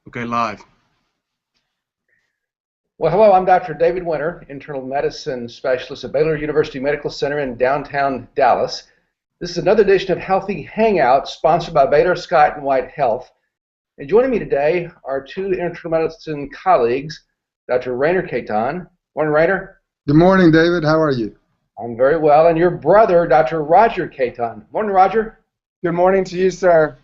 Okay, live. Well, hello, I'm Dr. David Winter, internal medicine specialist at Baylor University Medical Center in downtown Dallas. This is another edition of Healthy Hangouts sponsored by Baylor Scott and White Health. And joining me today are two internal medicine colleagues, Dr. Rainer Caton. Morning, Rainer. Good morning, David. How are you? I'm very well. And your brother, Dr. Roger Caton. Morning, Roger. Good morning to you, sir.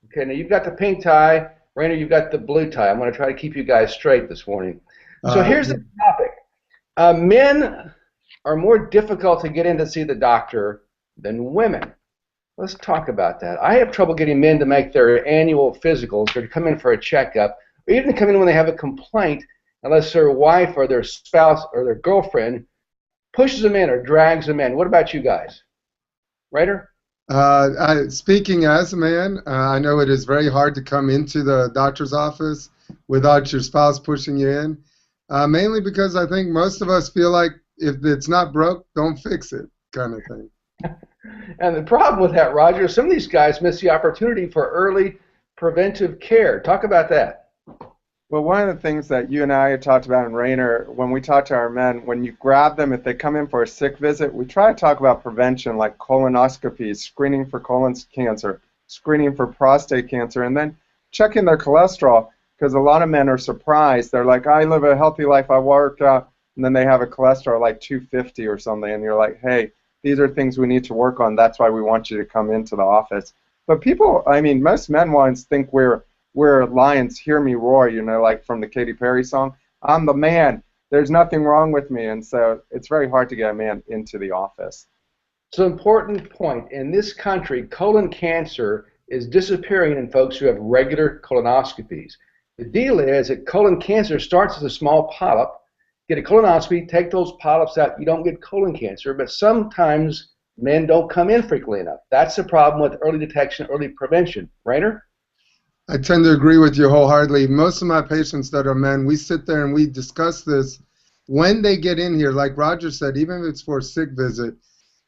Okay, now you've got the pink tie. Rainer, you've got the blue tie. I'm going to try to keep you guys straight this morning. So here's the topic. Men are more difficult to get in to see the doctor than women. Let's talk about that. I have trouble getting men to make their annual physicals or to come in for a checkup, or even to come in when they have a complaint, unless their wife or their spouse or their girlfriend pushes them in or drags them in. What about you guys? Rainer? Speaking as a man, I know it is very hard to come into the doctor's office without your spouse pushing you in, mainly because I think most of us feel like if it's not broke, don't fix it kind of thing. And the problem with that, Roger, some of these guys miss the opportunity for early preventive care. Talk about that. Well, one of the things that you and I had talked about in Rainer, when we talk to our men, when you grab them, if they come in for a sick visit, we try to talk about prevention, like colonoscopies, screening for colon cancer, screening for prostate cancer, and then checking their cholesterol, because a lot of men are surprised. They're like, I live a healthy life, I work out, and then they have a cholesterol like 250 or something, and you're like, hey, these are things we need to work on. That's why we want you to come into the office. But people, I mean, most men once think we're lions, hear me roar, you know, like from the Katy Perry song. I'm the man. There's nothing wrong with me. And so it's very hard to get a man into the office. It's an important point. In this country, colon cancer is disappearing in folks who have regular colonoscopies. The deal is that colon cancer starts as a small polyp. Get a colonoscopy, take those polyps out, you don't get colon cancer, but sometimes men don't come in frequently enough. That's the problem with early detection, early prevention. Rainer? I tend to agree with you wholeheartedly. Most of my patients that are men, we sit there and we discuss this when they get in here. Like Roger said, even if it's for a sick visit,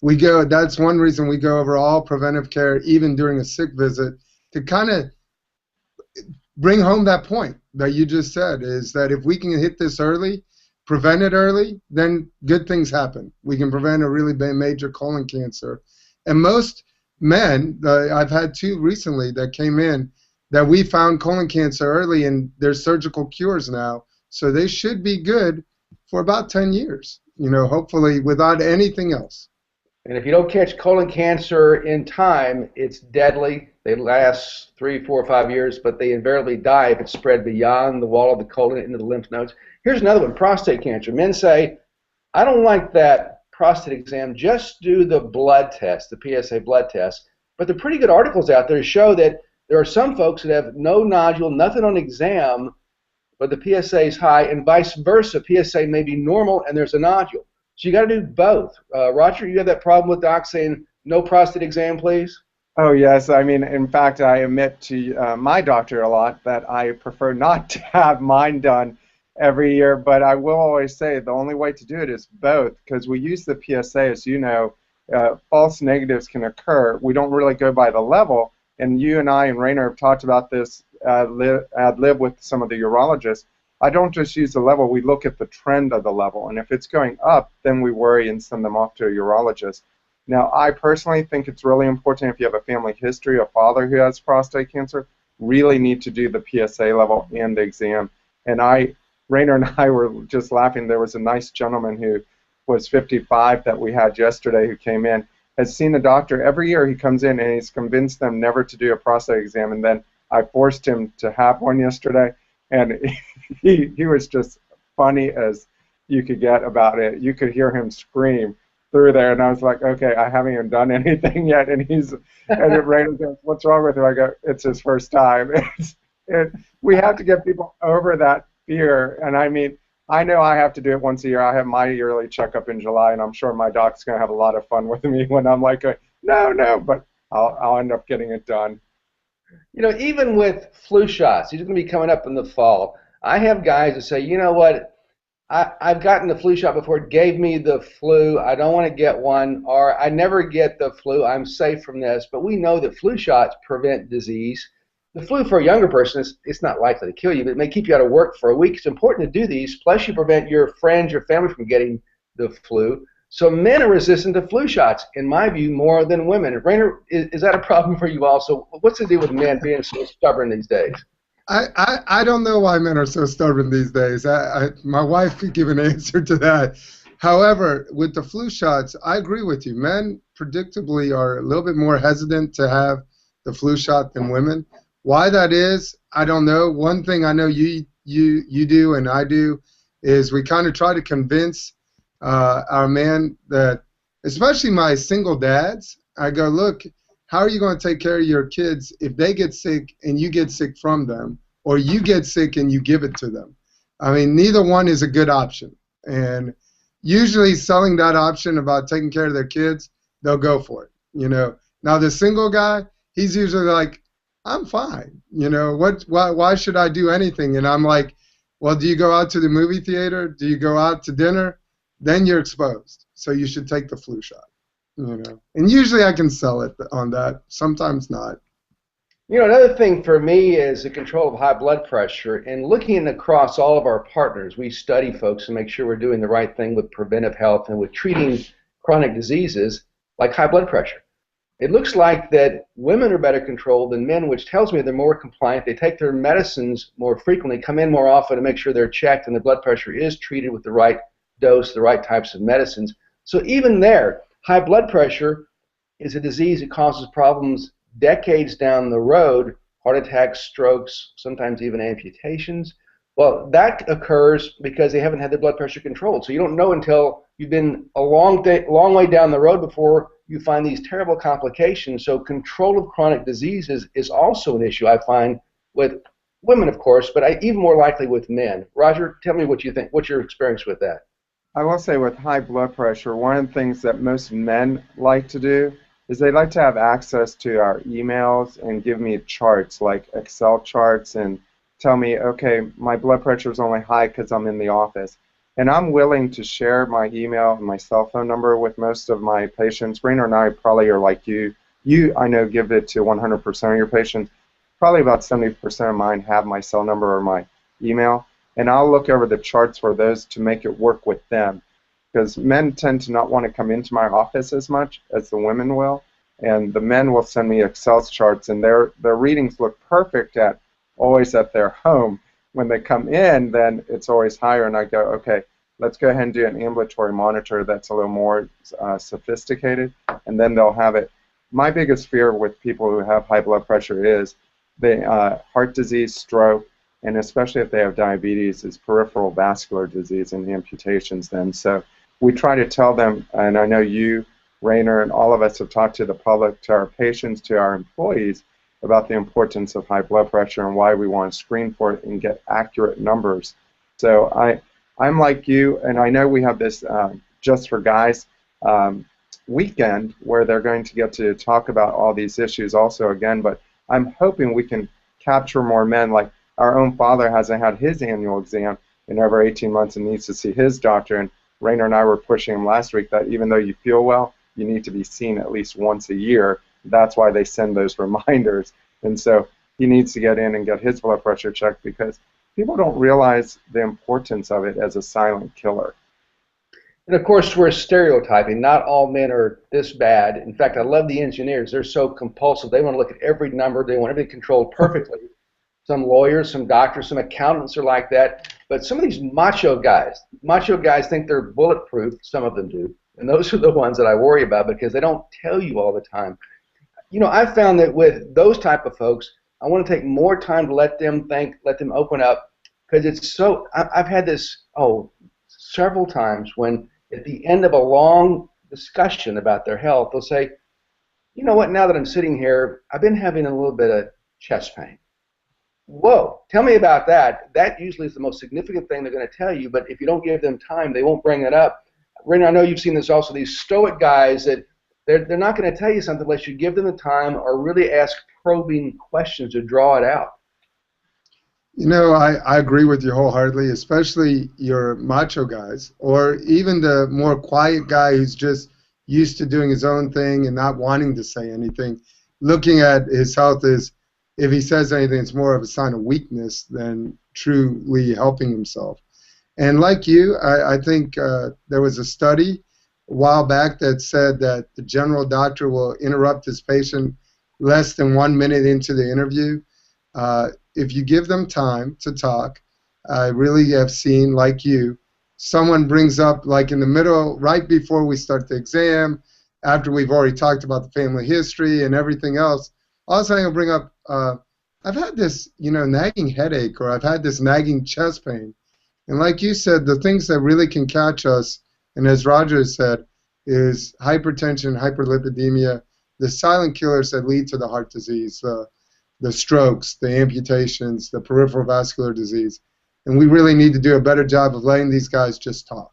we go. That's one reason we go over all preventive care, even during a sick visit, to kind of bring home that point that you just said, is that if we can hit this early, prevent it early, then good things happen. We can prevent a really major colon cancer. And most men, I've had two recently that came in, that we found colon cancer early, and there's surgical cures now, so they should be good for about 10 years, you know, hopefully without anything else. And if you don't catch colon cancer in time, it's deadly. They last 3, 4, 5 years, but they invariably die if it's spread beyond the wall of the colon into the lymph nodes. Here's another one, prostate cancer. Men say, I don't like that prostate exam, just do the blood test, the PSA blood test. But there are pretty good articles out there to show that there are some folks that have no nodule, nothing on exam, but the PSA is high, and vice versa. PSA may be normal and there's a nodule. So you got to do both. Roger, you have that problem with docs saying no prostate exam, please? Oh, yes. I mean, in fact, I admit to my doctor a lot that I prefer not to have mine done every year, but I will always say the only way to do it is both, because we use the PSA, as you know, false negatives can occur. We don't really go by the level. And you and I and Rainer have talked about this ad lib with some of the urologists. I don't just use the level, we look at the trend of the level. And if it's going up, then we worry and send them off to a urologist. Now, I personally think it's really important if you have a family history, a father who has prostate cancer, really need to do the PSA level and the exam. And Rainer and I were just laughing. There was a nice gentleman who was 55 that we had yesterday who came in, has seen a doctor every year. He comes in and he's convinced them never to do a prostate exam, and then I forced him to have one yesterday, and he was just funny as you could get about it. You could hear him scream through there, and I was like, okay, I haven't even done anything yet, and Rainer goes, what's wrong with him? I go, it's his first time. We have to get people over that fear, and I mean, I know I have to do it once a year. I have my yearly checkup in July, and I'm sure my doc's going to have a lot of fun with me when I'm like, no, but I'll end up getting it done. You know, even with flu shots, these are going to be coming up in the fall. I have guys that say, you know what, I've gotten the flu shot before. It gave me the flu. I don't want to get one, or I never get the flu. I'm safe from this. But we know that flu shots prevent disease. The flu for a younger person is it's not likely to kill you, but it may keep you out of work for a week. It's important to do these. Plus, you prevent your friends, your family from getting the flu. So men are resistant to flu shots, in my view, more than women. Rainer, is that a problem for you also? What's the deal with men being so stubborn these days? I don't know why men are so stubborn these days. My wife could give an answer to that. However, with the flu shots, I agree with you. Men predictably are a little bit more hesitant to have the flu shot than women. Why that is, I don't know. One thing I know you do and I do is we kind of try to convince our men that, especially my single dads, I go, look, how are you going to take care of your kids if they get sick and you get sick from them, or you get sick and you give it to them? I mean, neither one is a good option. And usually selling that option about taking care of their kids, they'll go for it. Now the single guy, he's usually like, I'm fine. Why should I do anything? And I'm like, well, do you go out to the movie theater? Do you go out to dinner? Then you're exposed. So you should take the flu shot. And usually I can sell it on that. Sometimes not. Another thing for me is the control of high blood pressure. And looking across all of our partners, we study folks and make sure we're doing the right thing with preventive health and with treating chronic diseases like high blood pressure. It looks like that women are better controlled than men, which tells me they're more compliant. They take their medicines more frequently, come in more often to make sure they're checked and the blood pressure is treated with the right dose, the right types of medicines. So even there, high blood pressure is a disease that causes problems decades down the road, heart attacks, strokes, sometimes even amputations. Well, that occurs because they haven't had their blood pressure controlled. So you don't know until you've been a long way down the road before you find these terrible complications. So control of chronic diseases is also an issue I find with women, of course, but even more likely with men. Roger, tell me what you think. What's your experience with that? I will say with high blood pressure, one of the things that most men like to do is they like to have access to our emails and give me charts, like Excel charts, and tell me, okay, my blood pressure is only high because I'm in the office. And I'm willing to share my email and my cell phone number with most of my patients. Rainer and I probably are like you. You, I know, give it to 100% of your patients. Probably about 70% of mine have my cell number or my email. And I'll look over the charts for those to make it work with them. Because men tend to not want to come into my office as much as the women will. And the men will send me Excel charts, and their readings look perfect always at their home. When they come in, then it's always higher, and I go, okay, let's go ahead and do an ambulatory monitor that's a little more sophisticated, and then they'll have it. My biggest fear with people who have high blood pressure is the heart disease, stroke, and especially if they have diabetes, is peripheral vascular disease and amputations then. So we try to tell them, and I know you, Rainer, and all of us have talked to the public, to our patients, to our employees, about the importance of high blood pressure and why we want to screen for it and get accurate numbers. So I'm like you, and I know we have this Just for Guys weekend where they're going to get to talk about all these issues also again, but I'm hoping we can capture more men. Like our own father hasn't had his annual exam in over 18 months and needs to see his doctor, and Rainer and I were pushing him last week that even though you feel well, you need to be seen at least once a year. That's why they send those reminders. And so he needs to get in and get his blood pressure checked because people don't realize the importance of it as a silent killer. And of course, we're stereotyping. Not all men are this bad. In fact, I love the engineers. They're so compulsive. They want to look at every number. They want everything controlled perfectly. Some lawyers, some doctors, some accountants are like that. But some of these macho guys think they're bulletproof. Some of them do. And those are the ones that I worry about because they don't tell you all the time. I found that with those type of folks, I want to take more time to let them think, let them open up, because it's so. I've had this several times when at the end of a long discussion about their health, they'll say, you know what? Now that I'm sitting here, I've been having a little bit of chest pain. Whoa! Tell me about that. That usually is the most significant thing they're going to tell you. But if you don't give them time, they won't bring it up. Rainer, I know you've seen this also. These stoic guys that. They're not going to tell you something unless you give them the time or really ask probing questions to draw it out. I agree with you wholeheartedly, especially your macho guys, or even the more quiet guy who's just used to doing his own thing and not wanting to say anything. Looking at his health is if he says anything, it's more of a sign of weakness than truly helping himself. And like you, I think there was a study a while back that said that the general doctor will interrupt his patient less than 1 minute into the interview. If you give them time to talk, I really have seen, like you, someone brings up, like in the middle, right before we start the exam, after we've already talked about the family history and everything else, all of a sudden he'll bring up, I've had this, nagging headache, or I've had this nagging chest pain. And like you said, the things that really can catch us, and as Roger said, is hypertension, hyperlipidemia, the silent killers that lead to the heart disease, the strokes, the amputations, the peripheral vascular disease. And we really need to do a better job of letting these guys just talk.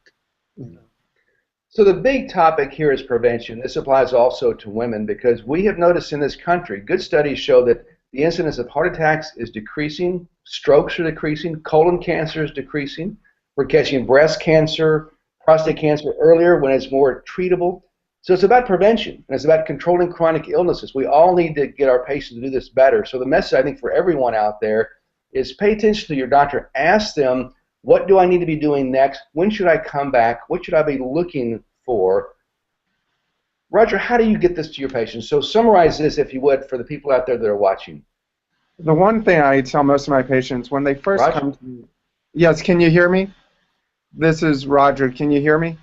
So the big topic here is prevention. This applies also to women because we have noticed in this country, good studies show that the incidence of heart attacks is decreasing, strokes are decreasing, colon cancer is decreasing. We're catching breast cancer, prostate cancer earlier when it's more treatable. So it's about prevention, and it's about controlling chronic illnesses. We all need to get our patients to do this better. So the message, I think, for everyone out there is pay attention to your doctor. Ask them, what do I need to be doing next? When should I come back? What should I be looking for? Roger, how do you get this to your patients? So summarize this, if you would, for the people out there that are watching. The one thing I tell most of my patients when they first Roger? come to me. Yes, can you hear me? This is Roger. Can you hear me?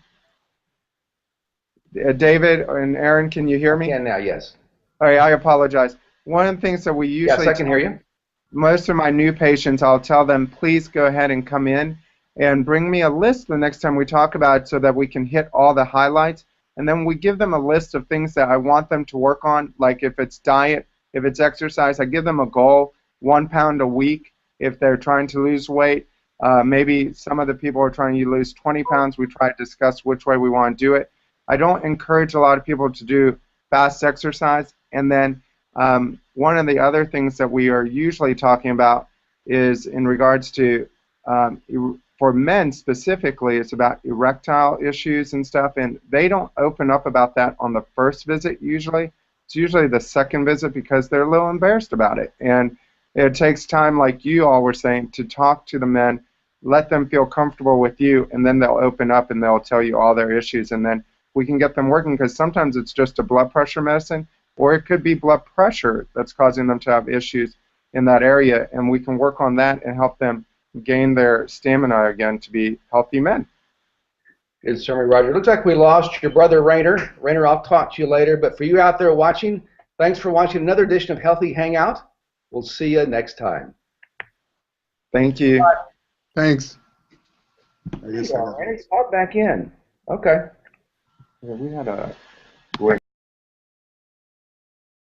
David and Aaron, can you hear me? I can now, yes. All right, I apologize. One of the things that we usually Yes, I can hear you. Most of my new patients, I'll tell them, please go ahead and come in and bring me a list the next time we talk about it so that we can hit all the highlights. And then we give them a list of things that I want them to work on, like if it's diet, if it's exercise, I give them a goal, 1 pound a week if they're trying to lose weight. Maybe some of the people are trying to lose 20 pounds. We try to discuss which way we want to do it. I don't encourage a lot of people to do fast exercise. And then one of the other things that we are usually talking about is in regards to, for men specifically, it's about erectile issues and stuff, and they don't open up about that on the first visit usually. It's usually the second visit because they're a little embarrassed about it. And it takes time, like you all were saying, to talk to the men, let them feel comfortable with you, and then they'll open up and they'll tell you all their issues, and then we can get them working, because sometimes it's just a blood pressure medicine, or it could be blood pressure that's causing them to have issues in that area, and we can work on that and help them gain their stamina again to be healthy men. Good summary, Roger. Looks like we lost your brother, Rainer. Rainer, I'll talk to you later, but for you out there watching, thanks for watching another edition of Healthy Hangout. We'll see you next time. Thank you. Bye. Thanks. Rainer, pop back in. Okay. Yeah, we had a